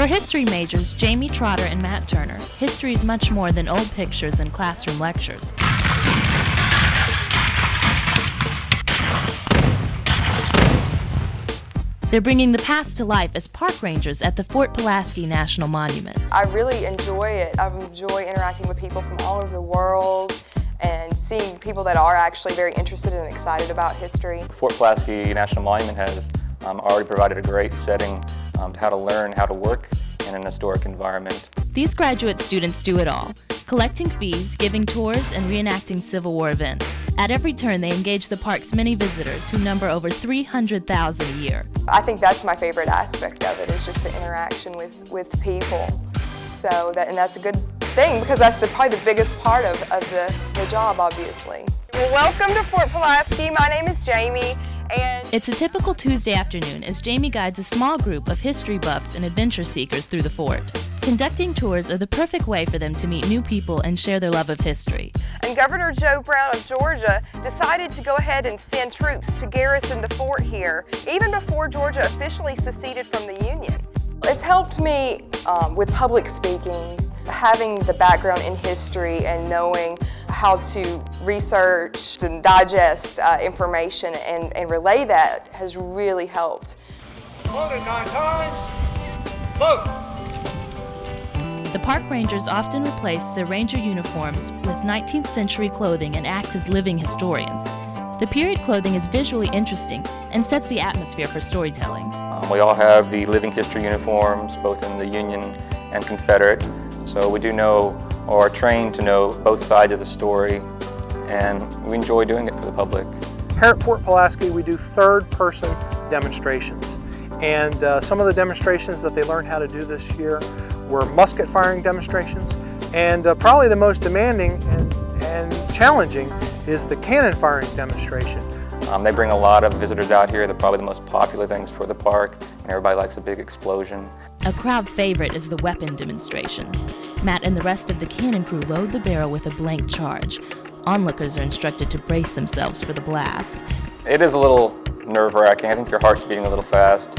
For history majors Jaime Trotter and Matt Turner, history is much more than old pictures and classroom lectures. They're bringing the past to life as park rangers at the Fort Pulaski National Monument. I really enjoy it. I enjoy interacting with people from all over the world and seeing people that are actually very interested and excited about history. Fort Pulaski National Monument has already provided a great setting to how to learn how to work in an historic environment. These graduate students do it all, collecting fees, giving tours, and reenacting Civil War events. At every turn, they engage the park's many visitors, who number over 300,000 a year. I think that's my favorite aspect of it, is just the interaction with people. And that's a good thing, because that's probably the biggest part of the job, obviously. Well, welcome to Fort Pulaski. My name is Jamie. It's a typical Tuesday afternoon as Jamie guides a small group of history buffs and adventure seekers through the fort. Conducting tours are the perfect way for them to meet new people and share their love of history. And Governor Joe Brown of Georgia decided to go ahead and send troops to garrison the fort here, even before Georgia officially seceded from the Union. It's helped me with public speaking, having the background in history and knowing how to research and digest information and relay that has really helped. Voted 9 times. Vote. The park rangers often replace their ranger uniforms with 19th century clothing and act as living historians. The period clothing is visually interesting and sets the atmosphere for storytelling. We all have the living history uniforms, both in the Union and Confederate, so we do know, or are trained to know, both sides of the story, and we enjoy doing it for the public. Here at Fort Pulaski, we do third-person demonstrations, and some of the demonstrations that they learned how to do this year were musket firing demonstrations, and probably the most demanding and challenging is the cannon firing demonstration. They bring a lot of visitors out here. They're probably the most popular things for the park, and everybody likes a big explosion. A crowd favorite is the weapon demonstrations. Matt and the rest of the cannon crew load the barrel with a blank charge. Onlookers are instructed to brace themselves for the blast. It is a little nerve-wracking. I think your heart's beating a little fast.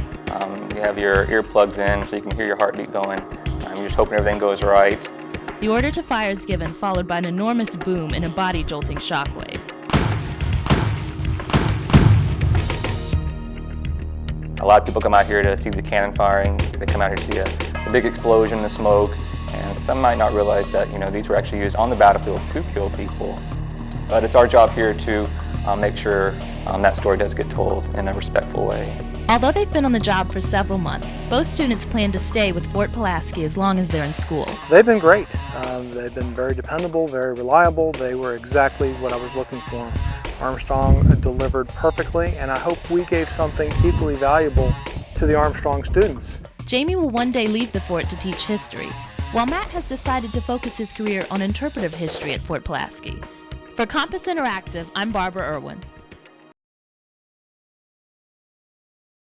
You have your earplugs in so you can hear your heartbeat going. You're just hoping everything goes right. The order to fire is given, followed by an enormous boom and a body-jolting shockwave. A lot of people come out here to see the cannon firing. They come out here to see a big explosion, the smoke, and some might not realize that these were actually used on the battlefield to kill people. But it's our job here to make sure that story does get told in a respectful way. Although they've been on the job for several months, both students plan to stay with Fort Pulaski as long as they're in school. They've been great. They've been very dependable, very reliable. They were exactly what I was looking for. Armstrong delivered perfectly, and I hope we gave something equally valuable to the Armstrong students. Jamie will one day leave the fort to teach history, while Matt has decided to focus his career on interpretive history at Fort Pulaski. For Compass Interactive, I'm Barbara Irwin.